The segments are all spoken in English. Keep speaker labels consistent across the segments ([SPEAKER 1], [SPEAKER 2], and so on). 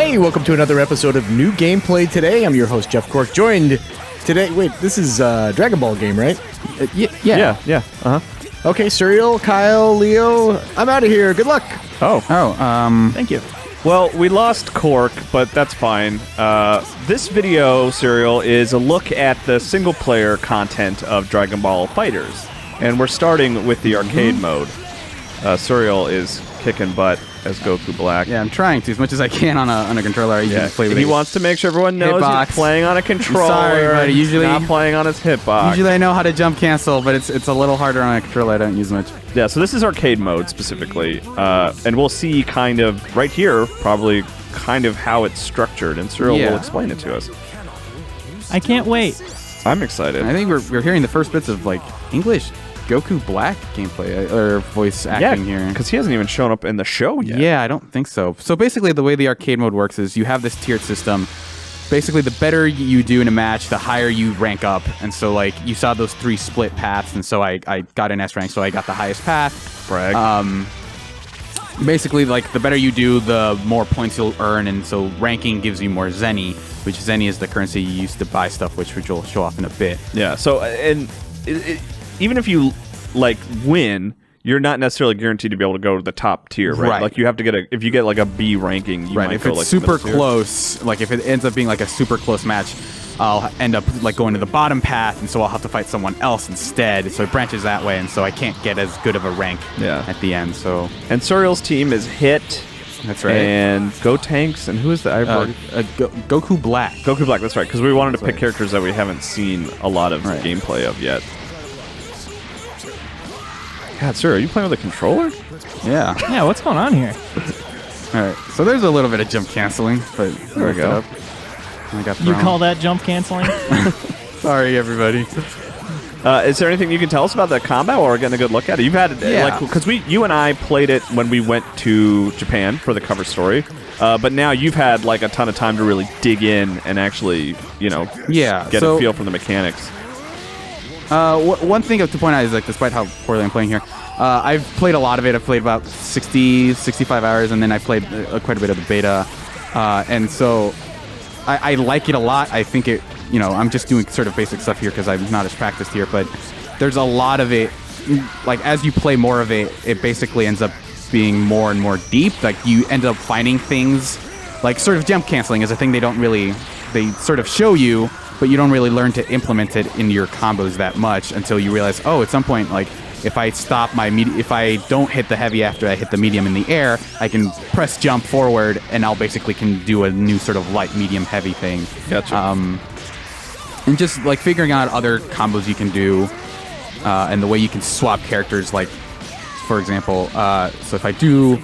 [SPEAKER 1] Hey, welcome to another episode of New Gameplay Today. I'm your host, Jeff Cork, joined today... Wait, this is a Dragon Ball game, right?
[SPEAKER 2] Yeah.
[SPEAKER 1] Okay, Suriel, Kyle, Leo, I'm out of here. Good luck.
[SPEAKER 2] Thank you. Well, we lost Cork, but that's fine. This video, Suriel, is a look at the single-player content of Dragon Ball FighterZ. And we're starting with the arcade mode. Suriel is kicking butt as Goku Black.
[SPEAKER 3] Yeah, I'm trying to as much as I can on a controller. I usually play with
[SPEAKER 2] he wants to make sure everyone knows he's playing on a controller.
[SPEAKER 3] Sorry, buddy. Usually
[SPEAKER 2] not playing on his hitbox.
[SPEAKER 3] Usually I know how to jump cancel, but it's a little harder on a controller. I don't use much.
[SPEAKER 2] Yeah, so this is arcade mode specifically, and we'll see kind of right here, probably kind of how it's structured, and Suriel will explain it to us.
[SPEAKER 4] I can't wait.
[SPEAKER 2] I'm excited.
[SPEAKER 3] I think we're hearing the first bits of like English Goku Black gameplay or voice acting here.
[SPEAKER 2] Because he hasn't even shown up in the show yet.
[SPEAKER 3] Yeah, I don't think so. So basically the way the arcade mode works is you have this tiered system. Basically, the better you do in a match, the higher you rank up. And so, like, you saw those 3 split paths, and so I got an S rank, so I got the highest path.
[SPEAKER 2] Brag.
[SPEAKER 3] Basically, like, the better you do, the more points you'll earn, and so ranking gives you more Zenny, which Zenny is the currency you use to buy stuff, which we'll show off in a bit.
[SPEAKER 2] Yeah, so, and even if you, like, win, you're not necessarily guaranteed to be able to go to the top tier, right? Like, you have to get if you get, like, a B ranking, you might
[SPEAKER 3] if
[SPEAKER 2] go,
[SPEAKER 3] it's
[SPEAKER 2] like,
[SPEAKER 3] super close, like, if it ends up being, like, a super close match, I'll end up, like, going to the bottom path, and so I'll have to fight someone else instead, so it branches that way, and so I can't get as good of a rank at the end, so...
[SPEAKER 2] And Suriel's team is Hit...
[SPEAKER 3] That's right.
[SPEAKER 2] And Go Tanks, and who is the
[SPEAKER 3] Goku Black.
[SPEAKER 2] Goku Black, that's right, because we wanted to pick characters that we haven't seen a lot of gameplay of yet. God, sir, are you playing with a controller?
[SPEAKER 3] Yeah.
[SPEAKER 4] Yeah, what's going on here?
[SPEAKER 3] All right, so there's a little bit of jump canceling, but
[SPEAKER 2] there we go.
[SPEAKER 4] You call that jump canceling?
[SPEAKER 3] Sorry, everybody.
[SPEAKER 2] Is there anything you can tell us about the combat while we're getting a good look at it? You've had like, because you and I played it when we went to Japan for the cover story, but now you've had like a ton of time to really dig in and actually, get a feel from the mechanics.
[SPEAKER 3] One thing to point out is, like, despite how poorly I'm playing here, I've played a lot of it. I've played about 60, 65 hours, and then I played quite a bit of the beta, and so I like it a lot. I think it, I'm just doing sort of basic stuff here because I'm not as practiced here, but there's a lot of it. Like, as you play more of it, it basically ends up being more and more deep. Like, you end up finding things, like, sort of jump canceling is a thing they sort of show you, but you don't really learn to implement it in your combos that much until you realize, at some point, like, if I stop if I don't hit the heavy after I hit the medium in the air, I can press jump forward, and I'll basically can do a new sort of light, medium, heavy thing.
[SPEAKER 2] Gotcha.
[SPEAKER 3] And just, like, figuring out other combos you can do, and the way you can swap characters, like, for example, so if I do...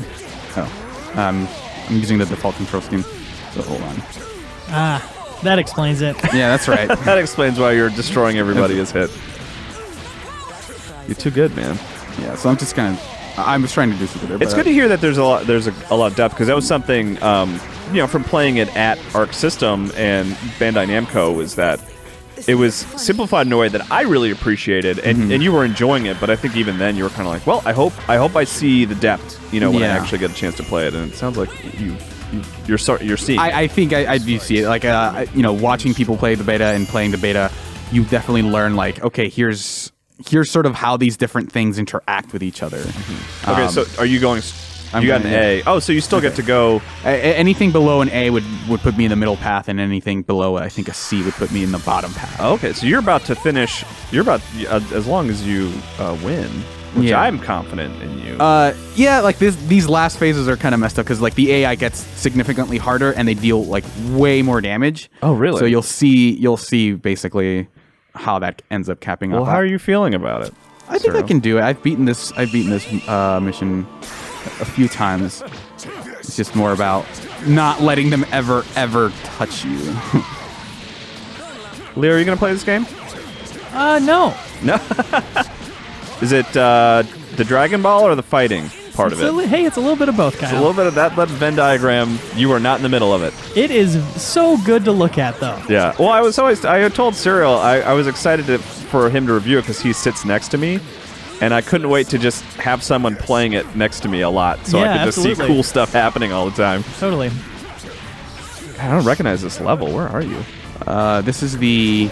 [SPEAKER 3] I'm using the default control scheme, so hold on.
[SPEAKER 4] That explains it.
[SPEAKER 3] Yeah, that's right.
[SPEAKER 2] That explains why you're destroying everybody as Hit. You're too good, man.
[SPEAKER 3] Yeah, so I'm just kind of... I was trying to do something there.
[SPEAKER 2] It's good to hear that there's a lot of depth, because that was something, from playing it at Arc System and Bandai Namco, is that it was simplified in a way that I really appreciated, and you were enjoying it, but I think even then you were kind of like, well, I hope I see the depth, when I actually get a chance to play it, and it sounds like you're seeing.
[SPEAKER 3] I think I do see it. Like, watching people play the beta and playing the beta, you definitely learn, like, okay, here's sort of how these different things interact with each other.
[SPEAKER 2] Okay, so are you going... You got an A. Oh, so you still get to go...
[SPEAKER 3] Anything below an A would put me in the middle path, and anything below, I think, a C would put me in the bottom path.
[SPEAKER 2] Okay, so you're about to finish... as long as you win, which I'm confident in you.
[SPEAKER 3] Like, these last phases are kind of messed up, because, like, the AI gets significantly harder, and they deal, like, way more damage.
[SPEAKER 2] Oh, really?
[SPEAKER 3] So you'll see basically how that ends up capping off.
[SPEAKER 2] Well, how are you feeling about it?
[SPEAKER 3] I think I can do it. I've beaten this mission a few times. It's just more about not letting them ever touch you.
[SPEAKER 2] Leo, are you going to play this game?
[SPEAKER 4] No.
[SPEAKER 2] No? Is it the Dragon Ball or the fighting part of it?
[SPEAKER 4] Hey, it's a little bit of both, Kyle.
[SPEAKER 2] It's a little bit of that Venn diagram. You are not in the middle of it.
[SPEAKER 4] It is so good to look at, though.
[SPEAKER 2] Yeah. Well, I had told Suriel I was excited for him to review it because he sits next to me. And I couldn't wait to just have someone playing it next to me a lot, so I could just see cool stuff happening all the time.
[SPEAKER 4] Totally.
[SPEAKER 2] I don't recognize this level. Where are you?
[SPEAKER 3] This is the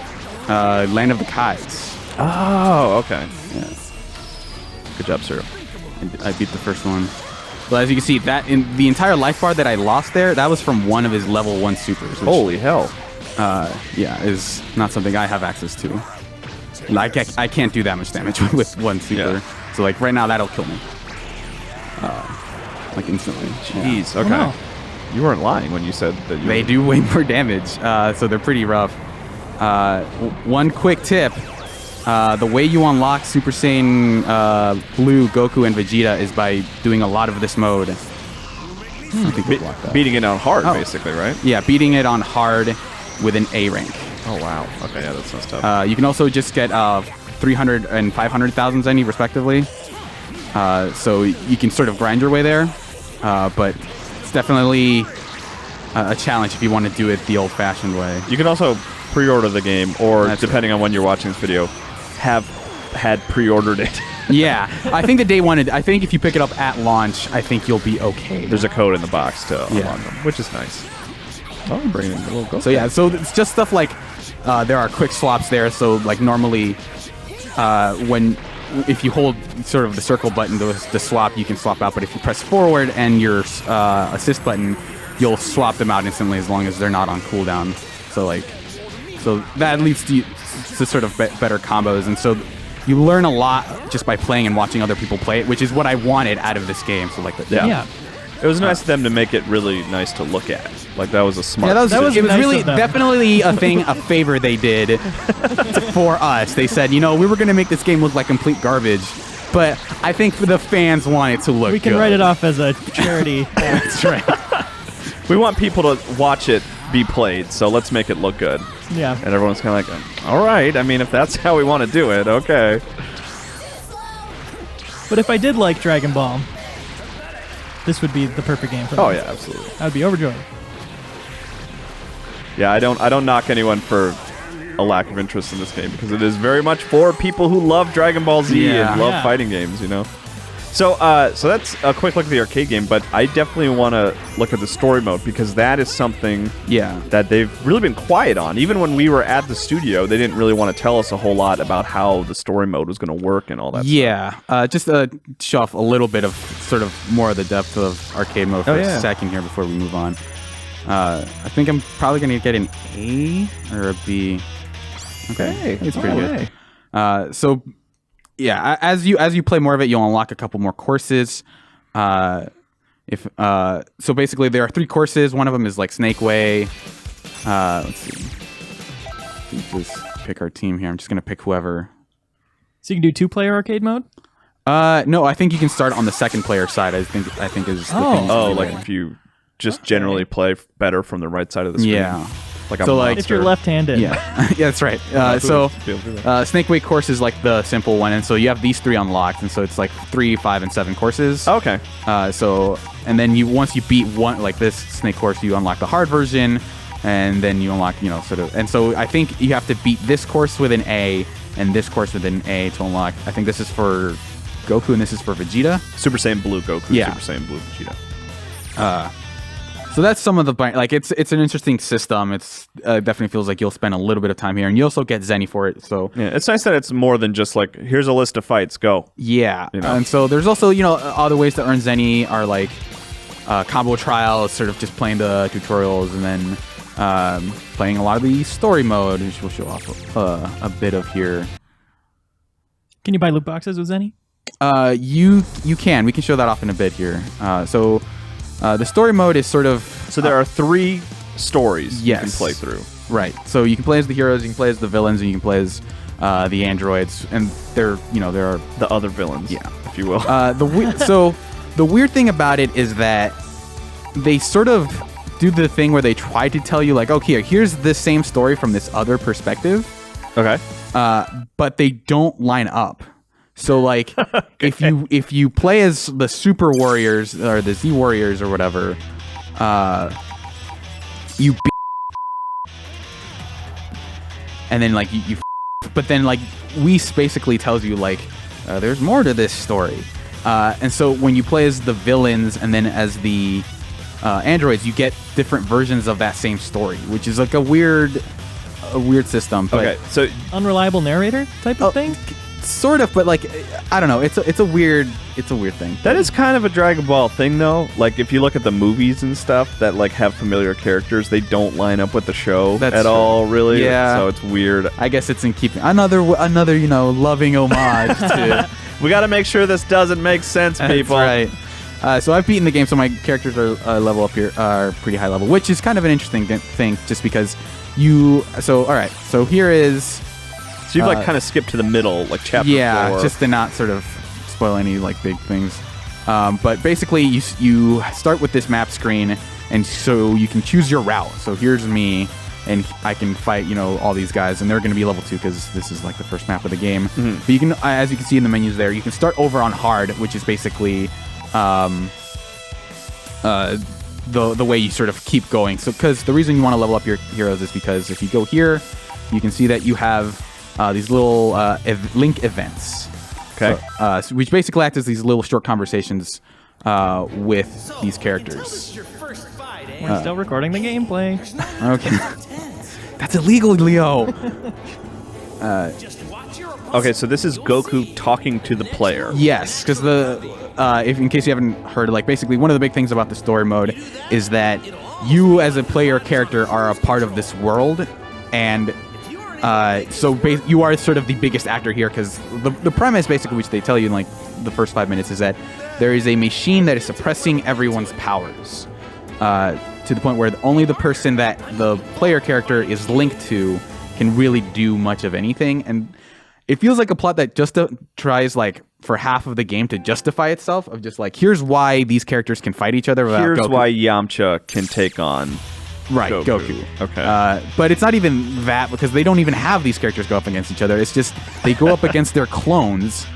[SPEAKER 3] Land of the Kites.
[SPEAKER 2] Oh, okay.
[SPEAKER 3] Yeah.
[SPEAKER 2] Good job, Suriel.
[SPEAKER 3] I beat the first one. But as you can see, that in the entire life bar that I lost there, that was from one of his level 1 supers. Which,
[SPEAKER 2] Holy hell.
[SPEAKER 3] yeah, is not something I have access to. Like, I can't do that much damage with one super.
[SPEAKER 2] Yeah.
[SPEAKER 3] So, like, right now, that'll kill me. Like, instantly.
[SPEAKER 2] Jeez, okay.
[SPEAKER 4] Wow.
[SPEAKER 2] You weren't lying when you said that you
[SPEAKER 3] They do way more damage, so they're pretty rough. One quick tip. The way you unlock Super Saiyan Blue, Goku, and Vegeta is by doing a lot of this mode. I think we'll block that.
[SPEAKER 2] beating it on hard,
[SPEAKER 3] Oh.
[SPEAKER 2] basically, right?
[SPEAKER 3] Yeah, beating it on hard with an A rank.
[SPEAKER 2] Oh, wow. Okay, yeah, that sounds tough.
[SPEAKER 3] You can also just get 300 and 500,000 Zenny, respectively. So you can sort of grind your way there. But it's definitely a challenge if you want to do it the old-fashioned way.
[SPEAKER 2] You can also pre-order the game, or
[SPEAKER 3] That's
[SPEAKER 2] depending on when you're watching this video, have had pre-ordered it.
[SPEAKER 3] Yeah, I think the day one. I think if you pick it up at launch, I think you'll be okay.
[SPEAKER 2] There's a code in the box to
[SPEAKER 3] Yeah.
[SPEAKER 2] unlock them, which is nice. Oh, I'm bringing in a little ghost.
[SPEAKER 3] So yeah, so it's just stuff like there are quick swaps there. So like normally, if you hold sort of the circle button to swap, you can swap out. But if you press forward and your assist button, you'll swap them out instantly as long as they're not on cooldown. So that leads to sort of better combos, and so you learn a lot just by playing and watching other people play it, which is what I wanted out of this game. So like,
[SPEAKER 4] Yeah.
[SPEAKER 2] It was nice of them to make it really nice to look at. Like, that was a smart.
[SPEAKER 3] Yeah,
[SPEAKER 4] That was
[SPEAKER 3] it was
[SPEAKER 4] nice
[SPEAKER 3] really
[SPEAKER 4] of them.
[SPEAKER 3] definitely a favor they did for us. They said, we were going to make this game look like complete garbage, but I think the fans want it to look
[SPEAKER 4] We can
[SPEAKER 3] good.
[SPEAKER 4] write it off as a charity.
[SPEAKER 3] That's right.
[SPEAKER 2] We want people to watch it be played, so let's make it look good.
[SPEAKER 4] Yeah.
[SPEAKER 2] And everyone's kind of like, all right, I mean, if that's how we want to do it, okay.
[SPEAKER 4] But if I did like Dragon Ball, this would be the perfect game for me.
[SPEAKER 2] Oh, yeah, absolutely.
[SPEAKER 4] I would be overjoyed.
[SPEAKER 2] Yeah, I don't knock anyone for a lack of interest in this game, because it is very much for people who love Dragon Ball Z
[SPEAKER 3] Yeah.
[SPEAKER 2] and love
[SPEAKER 4] Yeah.
[SPEAKER 2] fighting games, So that's a quick look at the arcade game, but I definitely want to look at the story mode, because that is something
[SPEAKER 3] Yeah.
[SPEAKER 2] that they've really been quiet on. Even when we were at the studio, they didn't really want to tell us a whole lot about how the story mode was going to work and all that stuff.
[SPEAKER 3] Yeah. Just show off a little bit of sort of more of the depth of arcade mode for a second here before we move on. I think I'm probably going to get an A or a B. Okay.
[SPEAKER 2] Hey,
[SPEAKER 3] It's pretty
[SPEAKER 2] hey.
[SPEAKER 3] good. So yeah, as you play more of it, you'll unlock a couple more courses. So basically there are 3 courses. One of them is like Snake Way. Let's see. Let's just pick our team here. I'm just gonna pick whoever.
[SPEAKER 4] So you can do 2-player arcade mode?
[SPEAKER 3] No, I think you can start on the second player side. I think is the thing.
[SPEAKER 2] Oh, like if you just generally play better from the right side of the screen.
[SPEAKER 3] Yeah.
[SPEAKER 2] Like a
[SPEAKER 3] So, like-
[SPEAKER 4] If you're
[SPEAKER 2] monster.
[SPEAKER 4] left-handed.
[SPEAKER 3] Yeah, yeah, that's right. Snake Way course is like the simple one, and so you have these 3 unlocked, and so it's like 3, 5, and 7 courses.
[SPEAKER 2] Okay.
[SPEAKER 3] And then once you beat one like this Snake course, you unlock the hard version, and then you unlock and so I think you have to beat this course with an A and this course with an A to unlock. I think this is for Goku and this is for Vegeta.
[SPEAKER 2] Super Saiyan Blue Goku,
[SPEAKER 3] Yeah.
[SPEAKER 2] Super Saiyan Blue Vegeta.
[SPEAKER 3] So that's some of the it's an interesting system. It's definitely feels like you'll spend a little bit of time here, and you also get Zenny for it. So
[SPEAKER 2] Yeah, it's nice that it's more than just like, here's a list of fights, go.
[SPEAKER 3] yeah,
[SPEAKER 2] You know?
[SPEAKER 3] and so there's also other ways to earn Zenny are like combo trials, sort of just playing the tutorials, and then playing a lot of the story mode, which we'll show off a bit of here.
[SPEAKER 4] Can you buy loot boxes with Zenny?
[SPEAKER 3] You can. We can show that off in a bit here. The story mode is sort of
[SPEAKER 2] So there are 3 stories you can
[SPEAKER 3] Yes.
[SPEAKER 2] play through.
[SPEAKER 3] right. So you can play as the heroes, you can play as the villains, and you can play as the androids, and there are
[SPEAKER 2] The other villains,
[SPEAKER 3] Yeah.
[SPEAKER 2] if you will.
[SPEAKER 3] so the weird thing about it is that they sort of do the thing where they try to tell you like, okay, here's the same story from this other perspective,
[SPEAKER 2] Okay.
[SPEAKER 3] but they don't line up. So like if you play as the Super Warriors or the Z Warriors or whatever, you and then like you but then like Whis basically tells you like there's more to this story. And so when you play as the villains and then as the androids, you get different versions of that same story, which is like a weird system. But
[SPEAKER 2] Okay, so
[SPEAKER 4] Unreliable narrator type of thing?
[SPEAKER 3] sort of, but like I don't know. It's a weird thing.
[SPEAKER 2] that is kind of a Dragon Ball thing, though. Like, if you look at the movies and stuff that like have familiar characters, they don't line up with the show
[SPEAKER 3] That's
[SPEAKER 2] at
[SPEAKER 3] true.
[SPEAKER 2] all, really.
[SPEAKER 3] Yeah.
[SPEAKER 2] So it's weird.
[SPEAKER 3] I guess it's in keeping another loving homage to.
[SPEAKER 2] We got to make sure this doesn't make sense, people.
[SPEAKER 3] That's right. So I've beaten the game, so my characters are level up here, are pretty high level, which is kind of an interesting thing, just because you. So all right, so here is.
[SPEAKER 2] So you've like kind of skipped to the middle, like chapter 4.
[SPEAKER 3] Just to not sort of spoil any like big things. But basically, you start with this map screen, and so you can choose your route. So here's me, and I can fight all these guys, and they're going to be level 2 because this is like the first map of the game.
[SPEAKER 2] Mm-hmm.
[SPEAKER 3] But you can, as you can see in the menus there, you can start over on hard, which is basically the way you sort of keep going. So because the reason you want to level up your heroes is because if you go here, you can see that you have these little link events.
[SPEAKER 2] Okay.
[SPEAKER 3] So, which basically act as these little short conversations with these characters.
[SPEAKER 4] We're still recording the gameplay.
[SPEAKER 3] Okay. That's illegal, Leo.
[SPEAKER 2] Okay, so this is Goku talking to the player.
[SPEAKER 3] Yes, because if in case you haven't heard, like basically one of the big things about the story mode is that you as a player character are a part of this world, and you are sort of the biggest actor here, because the premise basically, which they tell you in like the first 5 minutes, is that there is a machine that is suppressing everyone's powers to the point where only the person that the player character is linked to can really do much of anything. And it feels like a plot that just tries like for half of the game to justify itself, of just like, here's why these characters can fight each other without
[SPEAKER 2] Here's
[SPEAKER 3] Goku.
[SPEAKER 2] why Yamcha can take on
[SPEAKER 3] Goku.
[SPEAKER 2] Okay.
[SPEAKER 3] But it's not even that, because they don't even have these characters go up against each other. It's just they go up against their clones.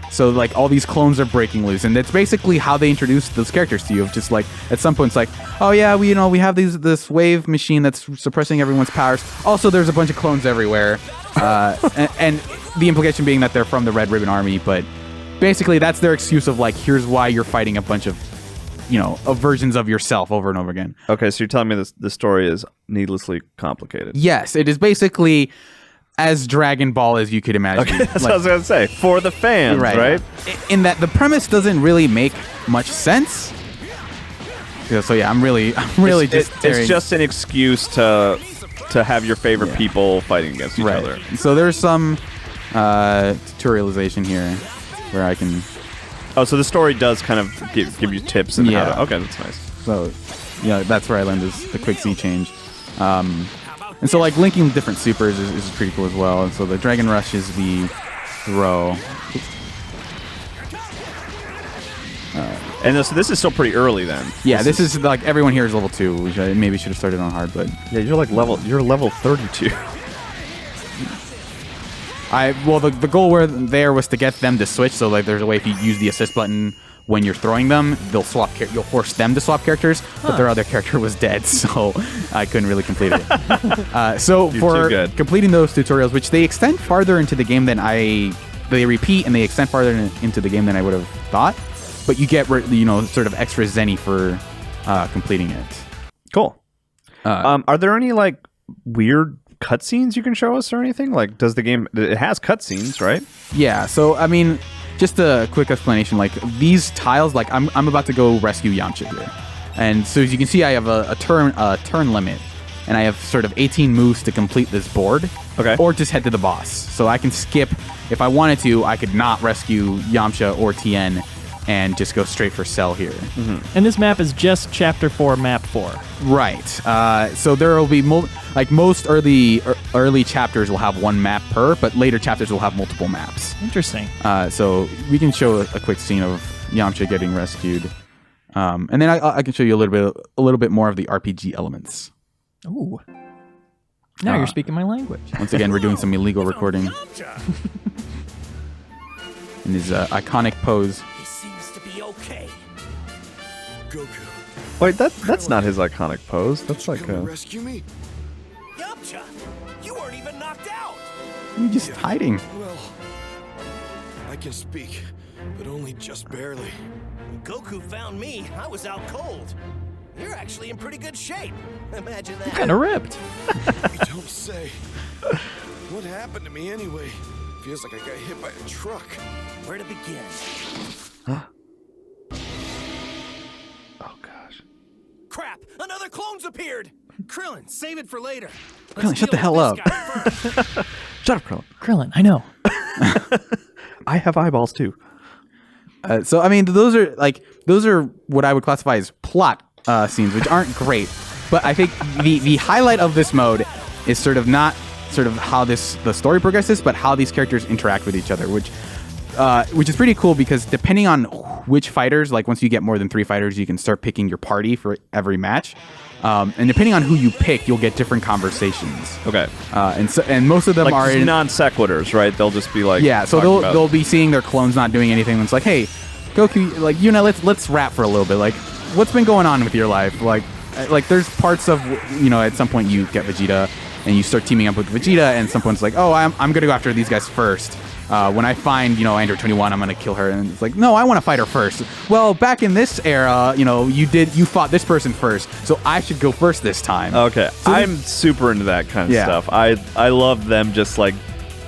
[SPEAKER 3] So like all these clones are breaking loose, and that's basically how they introduce those characters to you. Of just like at some point it's like, oh yeah, we have this wave machine that's suppressing everyone's powers. Also, there's a bunch of clones everywhere, and the implication being that they're from the Red Ribbon Army. But basically, that's their excuse of like, here's why you're fighting a bunch of versions of yourself over and over again.
[SPEAKER 2] Okay, so you're telling me the story is needlessly complicated.
[SPEAKER 3] Yes, it is basically as Dragon Ball as you could imagine.
[SPEAKER 2] Okay, that's what I was going to say. For the fans, right?
[SPEAKER 3] In that the premise doesn't really make much sense. So yeah, I'm really
[SPEAKER 2] it's just an excuse to have your favorite people fighting against each other.
[SPEAKER 3] So there's some tutorialization here where I can.
[SPEAKER 2] Oh, so the story does kind of give you tips and how to. Okay, that's nice.
[SPEAKER 3] So that's where I learned the quick Z change. And so like linking different supers is pretty cool as well. And so the Dragon Rush is the throw.
[SPEAKER 2] And so this is still pretty early then.
[SPEAKER 3] Yeah, this is like everyone here is level 2, which I maybe should have started on hard, but
[SPEAKER 2] yeah, you're level 32.
[SPEAKER 3] The goal was to get them to switch. So like there's a way if you use the assist button when you're throwing them, you'll force them to swap characters, but their other character was dead, so I couldn't really complete it. So for completing those tutorials, which they extend farther into the game than they repeat, and they extend farther into the game than I would have thought, but you get sort of extra zenny for completing it.
[SPEAKER 2] Cool. Are there any like weird cutscenes you can show us or anything? Like, does the game? It has cutscenes, right?
[SPEAKER 3] Yeah. So I mean, just a quick explanation. Like these tiles, like I'm about to go rescue Yamcha here, and so as you can see, I have a turn limit, and I have sort of 18 moves to complete this board.
[SPEAKER 2] Okay.
[SPEAKER 3] Or just head to the boss. So I can skip if I wanted to. I could not rescue Yamcha or Tien and just go straight for Cell here.
[SPEAKER 4] Mm-hmm. And this map is just Chapter 4, Map 4.
[SPEAKER 3] Right. So there will be most early chapters will have one map per, but later chapters will have multiple maps.
[SPEAKER 4] Interesting.
[SPEAKER 3] So we can show a quick scene of Yamcha getting rescued, and then I can show you a little bit more of the RPG elements.
[SPEAKER 4] Ooh. Now you're speaking my language.
[SPEAKER 3] Once again, we're doing some illegal recording. In his iconic pose.
[SPEAKER 5] Okay. Goku.
[SPEAKER 2] Wait, that's not his iconic pose. That's like a...
[SPEAKER 5] Rescue me? Yamcha, you weren't even knocked out.
[SPEAKER 3] You're just hiding.
[SPEAKER 5] Well, I can speak, but only just barely. When Goku found me, I was out cold. You're actually in pretty good shape. Imagine that.
[SPEAKER 4] Kind of ripped.
[SPEAKER 6] You don't say. What happened to me anyway? Feels like I got hit by a truck.
[SPEAKER 5] Where to begin?
[SPEAKER 2] Oh gosh.
[SPEAKER 5] Crap! Another clone's appeared! Krillin, save it for later.
[SPEAKER 3] Krillin, shut the hell up.
[SPEAKER 2] Shut up, Krillin.
[SPEAKER 4] Krillin, I know.
[SPEAKER 2] I have eyeballs too.
[SPEAKER 3] So I mean, those are what I would classify as plot scenes, which aren't great. But I think the highlight of this mode is sort of not sort of how the story progresses, but how these characters interact with each other, which is pretty cool because depending on which fighters, like once you get more than 3 fighters, you can start picking your party for every match. And depending on who you pick, you'll get different conversations.
[SPEAKER 2] Okay.
[SPEAKER 3] And most of them
[SPEAKER 2] Like
[SPEAKER 3] are in
[SPEAKER 2] non sequiturs, right? They'll just be like,
[SPEAKER 3] yeah. So they'll be seeing their clones not doing anything. And it's like, hey, Goku, like let's rap for a little bit. Like, what's been going on with your life? Like there's parts of at some point you get Vegeta and you start teaming up with Vegeta, and some point it's like, oh, I'm gonna go after these guys first. When I find, Android 21, I'm gonna kill her, and it's like, no, I want to fight her first. Well, back in this era, you fought this person first, so I should go first this time.
[SPEAKER 2] Okay,
[SPEAKER 3] So
[SPEAKER 2] I'm super into that kind of
[SPEAKER 3] Yeah.
[SPEAKER 2] stuff. I love them just like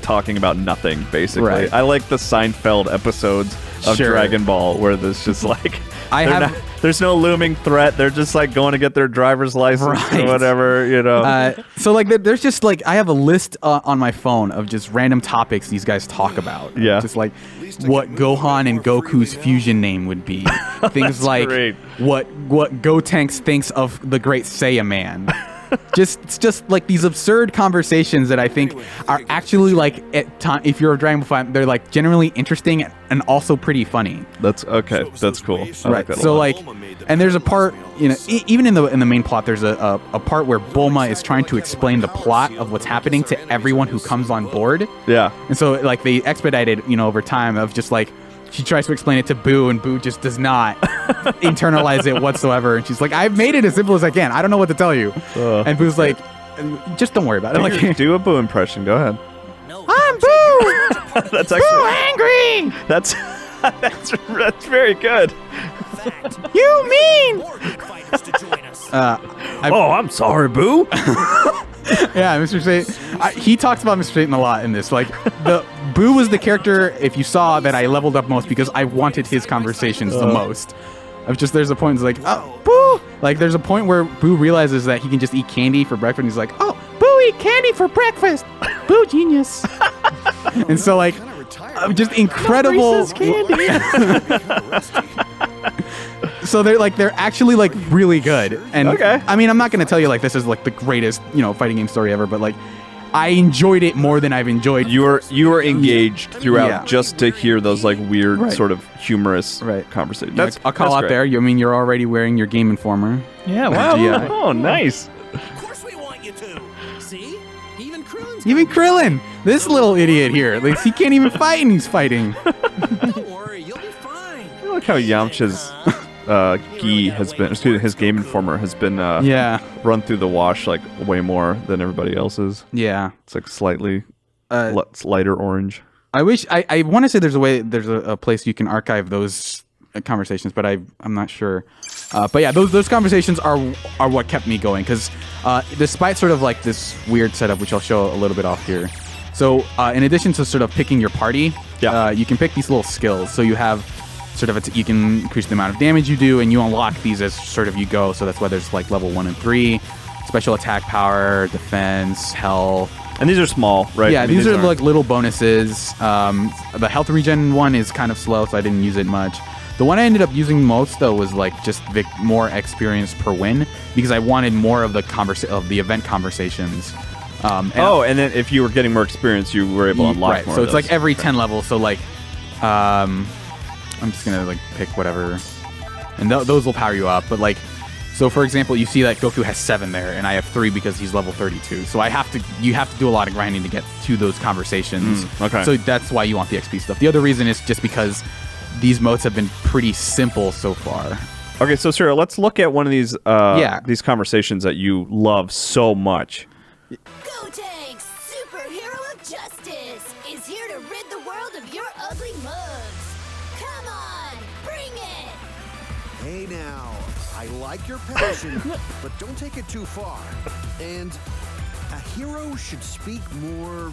[SPEAKER 2] talking about nothing, basically.
[SPEAKER 3] Right.
[SPEAKER 2] I like the Seinfeld episodes of
[SPEAKER 3] Sure.
[SPEAKER 2] Dragon Ball where there's just like there's no looming threat. They're just like going to get their driver's license
[SPEAKER 3] Right.
[SPEAKER 2] or whatever,
[SPEAKER 3] So like there's just like I have a list on my phone of just random topics these guys talk about.
[SPEAKER 2] Yeah.
[SPEAKER 3] Just like what Gohan and Goku's fusion name would be. Things like
[SPEAKER 2] great.
[SPEAKER 3] what Gotenks thinks of the Great Saiyaman. It's just like these absurd conversations that I think are actually like if you're a Dragon Ball fan, they're like generally interesting and also pretty funny.
[SPEAKER 2] That's okay. That's cool. I like
[SPEAKER 3] Right.
[SPEAKER 2] that a
[SPEAKER 3] So
[SPEAKER 2] lot.
[SPEAKER 3] like, and there's a part, even in the main plot, there's a part where Bulma is trying to explain the plot of what's happening to everyone who comes on board.
[SPEAKER 2] Yeah.
[SPEAKER 3] And so like they expedited, over time of just like she tries to explain it to Boo, and Boo just does not internalize it whatsoever. And she's like, I've made it as simple as I can. I don't know what to tell you. And Boo's like, just don't worry about it. Like,
[SPEAKER 2] Do a Boo impression. Go ahead.
[SPEAKER 5] No,
[SPEAKER 3] I'm Boo!
[SPEAKER 2] That's actually
[SPEAKER 3] angry!
[SPEAKER 2] that's very good.
[SPEAKER 5] fact,
[SPEAKER 3] You mean?
[SPEAKER 5] more Greek fighters to join us.
[SPEAKER 2] Oh, I'm sorry, Boo.
[SPEAKER 3] Yeah, Mr. Satan. He talks about Mr. Satan a lot in this. Like, Boo was the character, if you saw, that I leveled up most because I wanted his conversations the most. There's a point, it's like, oh, Boo! Like, there's a point where Boo realizes that he can just eat candy for breakfast, and he's like, oh, Boo eat candy for breakfast! Boo genius! And so, like, just incredible. So they're actually like really good. And
[SPEAKER 2] Okay.
[SPEAKER 3] I mean, I'm not gonna tell you like this is like the greatest fighting game story ever, but like I enjoyed it more than I've enjoyed.
[SPEAKER 2] You were engaged throughout
[SPEAKER 3] Yeah.
[SPEAKER 2] just to hear those like weird
[SPEAKER 3] Right.
[SPEAKER 2] sort of humorous
[SPEAKER 3] Right.
[SPEAKER 2] conversations.
[SPEAKER 3] Like, I'll call
[SPEAKER 2] that's
[SPEAKER 3] out
[SPEAKER 2] great.
[SPEAKER 3] there. You're already wearing your Game Informer.
[SPEAKER 4] Yeah, wow.
[SPEAKER 3] Yeah.
[SPEAKER 2] Oh, nice.
[SPEAKER 5] Of course we want you to. See? Even Krillin's
[SPEAKER 3] Even Krillin, this little idiot here, like he can't even fight, and he's fighting.
[SPEAKER 5] Don't worry, you'll be fine.
[SPEAKER 2] I like how Yamcha's gi has been, his Game Informer has been
[SPEAKER 3] Yeah,
[SPEAKER 2] run through the wash like way more than everybody else's.
[SPEAKER 3] yeah.
[SPEAKER 2] It's like slightly lighter orange.
[SPEAKER 3] I wish I want to say there's a place you can archive those conversations, but I'm not sure. But yeah, those conversations are what kept me going because despite sort of like this weird setup, which I'll show a little bit off here. So in addition to sort of picking your party, you can pick these little skills. So you have sort of you can increase the amount of damage you do, and you unlock these as sort of you go. So that's why there's like level 1 and 3, special attack power, defense, health.
[SPEAKER 2] And these are small, right?
[SPEAKER 3] Yeah,
[SPEAKER 2] I mean,
[SPEAKER 3] these are
[SPEAKER 2] aren't-
[SPEAKER 3] like little bonuses. The health regen one is kind of slow, so I didn't use it much. The one I ended up using most though was like just more experience per win because I wanted more of the event conversations. And
[SPEAKER 2] then if you were getting more experience, you were able to unlock
[SPEAKER 3] right.
[SPEAKER 2] more.
[SPEAKER 3] So
[SPEAKER 2] of
[SPEAKER 3] it's
[SPEAKER 2] those.
[SPEAKER 3] like every 10 levels. So like, I'm just gonna like pick whatever, and those will power you up. But like, so for example, you see that Goku has 7 there, and I have 3 because he's level 32. So you have to do a lot of grinding to get to those conversations.
[SPEAKER 2] okay.
[SPEAKER 3] So that's why you want the XP stuff. The other reason is just because these modes have been pretty simple so far.
[SPEAKER 2] Okay, so Suriel, let's look at one of these these conversations that you love so much.
[SPEAKER 7] Gotenks, superhero of justice, is here to rid the world of your ugly mugs. Come on, bring it!
[SPEAKER 6] Hey now,
[SPEAKER 8] I like your passion, but don't take it too far. And a hero should speak more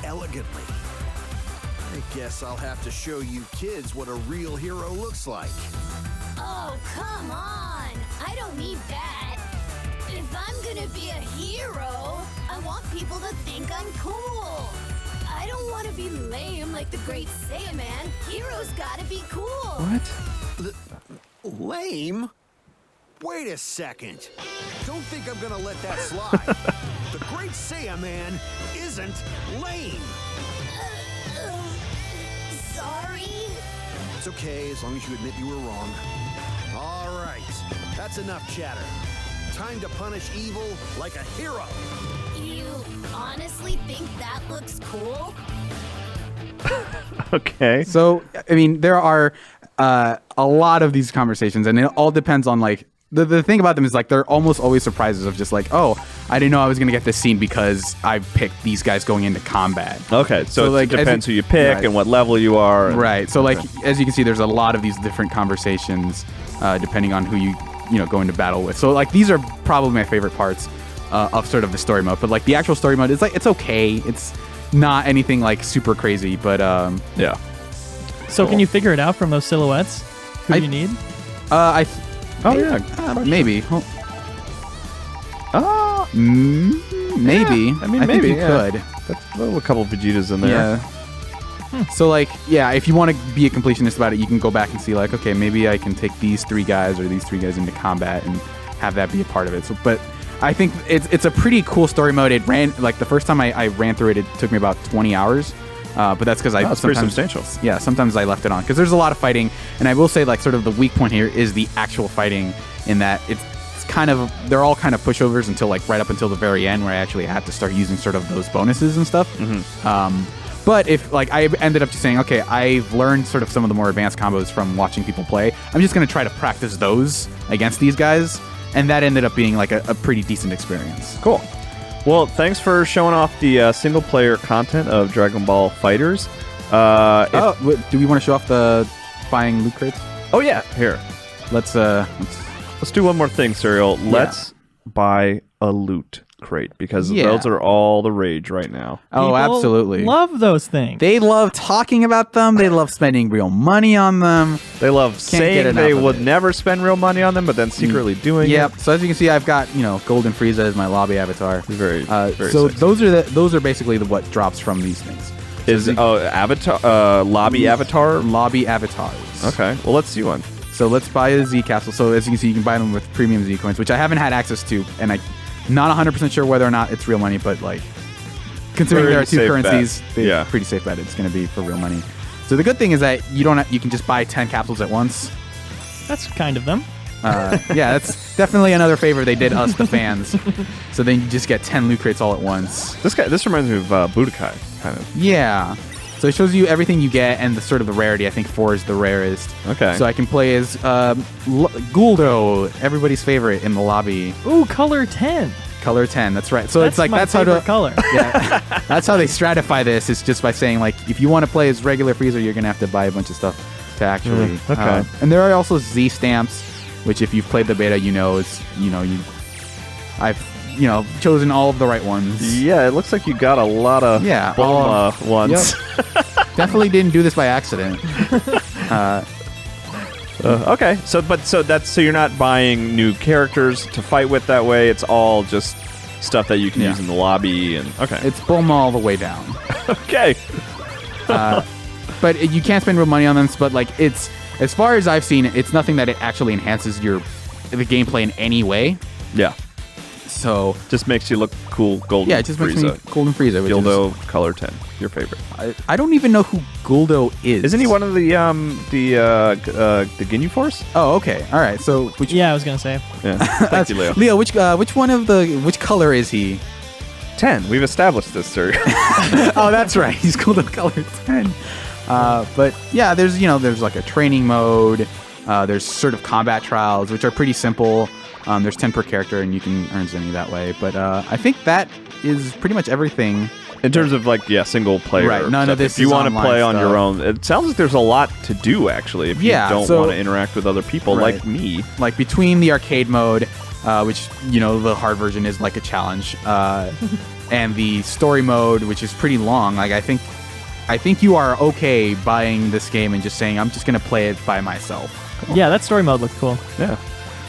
[SPEAKER 8] elegantly. I guess I'll have to show you kids what a real hero looks like.
[SPEAKER 7] Oh, come on! I don't need that. If I'm gonna be a hero, I want people to think I'm cool. I don't want to be lame like the great Saiyaman. Heroes gotta be cool.
[SPEAKER 2] What?
[SPEAKER 8] Lame? Wait a second. Don't think I'm gonna let that slide. The great Saiyaman isn't lame.
[SPEAKER 7] Sorry?
[SPEAKER 8] It's okay, as long as you admit you were wrong. All right, that's enough chatter. Time to punish evil like a hero.
[SPEAKER 7] You honestly think that looks cool?
[SPEAKER 2] Okay.
[SPEAKER 3] So, I mean, there are a lot of these conversations, and it all depends on, like, the thing about them is, like, they're almost always surprises of just like, oh, I didn't know I was going to get this scene because I picked these guys going into combat.
[SPEAKER 2] Okay, so
[SPEAKER 3] like,
[SPEAKER 2] it depends who you pick
[SPEAKER 3] right.
[SPEAKER 2] and what level you are.
[SPEAKER 3] Right. So, like,
[SPEAKER 2] Okay.
[SPEAKER 3] as you can see, there's a lot of these different conversations depending on who you go into battle with. So, like, these are probably my favorite parts of sort of the story mode. But, like, the actual story mode is, like, it's okay. It's not anything, like, super crazy, but
[SPEAKER 2] Yeah.
[SPEAKER 4] So can you figure it out from those silhouettes? Who do you need?
[SPEAKER 3] Maybe. Maybe.
[SPEAKER 2] I mean,
[SPEAKER 3] I
[SPEAKER 2] maybe
[SPEAKER 3] think you
[SPEAKER 2] yeah.
[SPEAKER 3] could.
[SPEAKER 2] That's a couple of Vegetas in there.
[SPEAKER 3] Yeah. So, like, yeah, if you want to be a completionist about it, you can go back and see, like, okay, maybe I can take these 3 guys or these 3 guys into combat and have that be a part of it. So, but I think it's a pretty cool story mode. It ran, like, the first time I ran through it took me about 20 hours. But that's because
[SPEAKER 2] That's pretty substantial.
[SPEAKER 3] Yeah, sometimes I left it on because there's a lot of fighting, and I will say, like, sort of the weak point here is the actual fighting, in that it's kind of, they're all kind of pushovers until, like, right up until the very end, where I actually had to start using sort of those bonuses and stuff. But if, like, I ended up just saying, okay, I've learned sort of some of the more advanced combos from watching people play, I'm just going to try to practice those against these guys, and that ended up being, like, a pretty decent experience.
[SPEAKER 2] Cool. Well, thanks for showing off the single-player content of Dragon Ball FighterZ.
[SPEAKER 3] Do we want to show off the buying loot crates?
[SPEAKER 2] Oh yeah, here.
[SPEAKER 3] Let's
[SPEAKER 2] do one more thing, Suriel. Let's buy a loot crate, because those are all the rage right now.
[SPEAKER 3] Oh,
[SPEAKER 4] People
[SPEAKER 3] absolutely.
[SPEAKER 4] love those things.
[SPEAKER 3] They love talking about them. They love spending real money on them.
[SPEAKER 2] They love
[SPEAKER 3] get
[SPEAKER 2] saying
[SPEAKER 3] enough
[SPEAKER 2] they
[SPEAKER 3] of
[SPEAKER 2] would
[SPEAKER 3] it.
[SPEAKER 2] never spend real money on them, but then secretly doing
[SPEAKER 3] Yep.
[SPEAKER 2] it.
[SPEAKER 3] So as you can see, I've got, Golden Frieza as my lobby avatar.
[SPEAKER 2] Very
[SPEAKER 3] So
[SPEAKER 2] sexy.
[SPEAKER 3] those are basically what drops from these things.
[SPEAKER 2] Avatar lobby avatar?
[SPEAKER 3] Lobby avatars.
[SPEAKER 2] Okay. Well, let's see one.
[SPEAKER 3] So let's buy a Z capsule. So as you can see, you can buy them with premium Z coins, which I haven't had access to, and I'm not 100% sure whether or not it's real money, but, like, considering there are two
[SPEAKER 2] Pretty safe
[SPEAKER 3] currencies,
[SPEAKER 2] bet. Yeah.
[SPEAKER 3] pretty safe bet it's going to be for real money. So the good thing is that you can just buy 10 capsules at once.
[SPEAKER 4] That's kind of them.
[SPEAKER 3] Yeah, that's definitely another favor they did us, the fans. So then you just get 10 loot crates all at once.
[SPEAKER 2] This reminds me of Budokai, kind of.
[SPEAKER 3] Yeah. So it shows you everything you get and the sort of the rarity. I think 4 is the rarest.
[SPEAKER 2] Okay.
[SPEAKER 3] So I can play as Guldo, everybody's favorite in the lobby.
[SPEAKER 4] Ooh, color 10.
[SPEAKER 3] Color 10, that's right. So it's like
[SPEAKER 4] my
[SPEAKER 3] that's how
[SPEAKER 4] favorite
[SPEAKER 3] to
[SPEAKER 4] color.
[SPEAKER 3] Yeah, that's how they stratify this. Is just by saying, like, if you want to play as regular Frieza, you're gonna have to buy a bunch of stuff to actually.
[SPEAKER 2] Okay.
[SPEAKER 3] And there are also Z stamps, which if you've played the beta, I've chosen all of the right ones.
[SPEAKER 2] Yeah, it looks like you got a lot of Bulma ones.
[SPEAKER 3] Yep. Definitely didn't do this by accident.
[SPEAKER 2] Okay, so you're not buying new characters to fight with that way. It's all just stuff that you can use in the lobby, and okay,
[SPEAKER 3] It's Bulma all the way down.
[SPEAKER 2] okay.
[SPEAKER 3] But you can't spend real money on them. But, like, it's, as far as I've seen, it's nothing that it actually enhances the gameplay in any way.
[SPEAKER 2] Yeah,
[SPEAKER 3] So
[SPEAKER 2] just makes you look cool. Golden.
[SPEAKER 3] yeah, it just makes me
[SPEAKER 2] Frieza.
[SPEAKER 3] Golden Frieza. Which
[SPEAKER 2] Dildo color 10, your favorite.
[SPEAKER 3] I don't even know who Guldo is.
[SPEAKER 2] Isn't he one of the Ginyu Force?
[SPEAKER 3] Oh, okay. All right. So which?
[SPEAKER 4] Yeah, I was gonna say.
[SPEAKER 2] Yeah. Thank you, Leo.
[SPEAKER 3] Leo, which color is he?
[SPEAKER 2] 10. We've established this, sir.
[SPEAKER 3] Oh, that's right. He's Guldo color 10. But yeah, there's like a training mode. There's sort of combat trials, which are pretty simple. There's 10 per character, and you can earn Zenny that way. But I think that is pretty much everything
[SPEAKER 2] In terms of single player,
[SPEAKER 3] Right, none of
[SPEAKER 2] stuff.
[SPEAKER 3] this
[SPEAKER 2] If you
[SPEAKER 3] is
[SPEAKER 2] want to
[SPEAKER 3] online
[SPEAKER 2] play on
[SPEAKER 3] stuff.
[SPEAKER 2] your own, it sounds like there's a lot to do actually. If
[SPEAKER 3] Yeah,
[SPEAKER 2] you don't
[SPEAKER 3] so-
[SPEAKER 2] want to interact with other people
[SPEAKER 3] Right.
[SPEAKER 2] like me.
[SPEAKER 3] Like between the arcade mode, which the hard version is like a challenge, and the story mode, which is pretty long. Like I think you are okay buying this game and just saying I'm just gonna play it by myself.
[SPEAKER 4] Yeah, that story mode looked cool.
[SPEAKER 2] Yeah.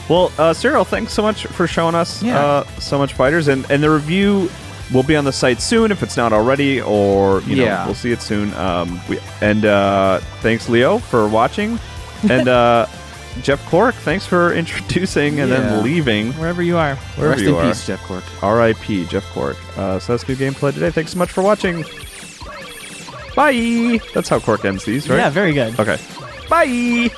[SPEAKER 2] Well, Suriel, thanks so much for showing us
[SPEAKER 3] Yeah.
[SPEAKER 2] so much Fighters, and the review will be on the site soon if it's not already, or
[SPEAKER 3] Yeah.
[SPEAKER 2] we'll see it soon. Thanks Leo for watching, and Jeff Cork, thanks for introducing and
[SPEAKER 3] Yeah.
[SPEAKER 2] then leaving.
[SPEAKER 4] Wherever you are.
[SPEAKER 2] Wherever
[SPEAKER 3] Rest
[SPEAKER 2] you
[SPEAKER 3] in
[SPEAKER 2] are.
[SPEAKER 3] peace, Jeff Cork.
[SPEAKER 2] R.I.P. Jeff Cork. So that's new gameplay today. Thanks so much for watching. Bye. That's how Cork ends these, right?
[SPEAKER 4] Yeah, very good.
[SPEAKER 2] Okay. Bye.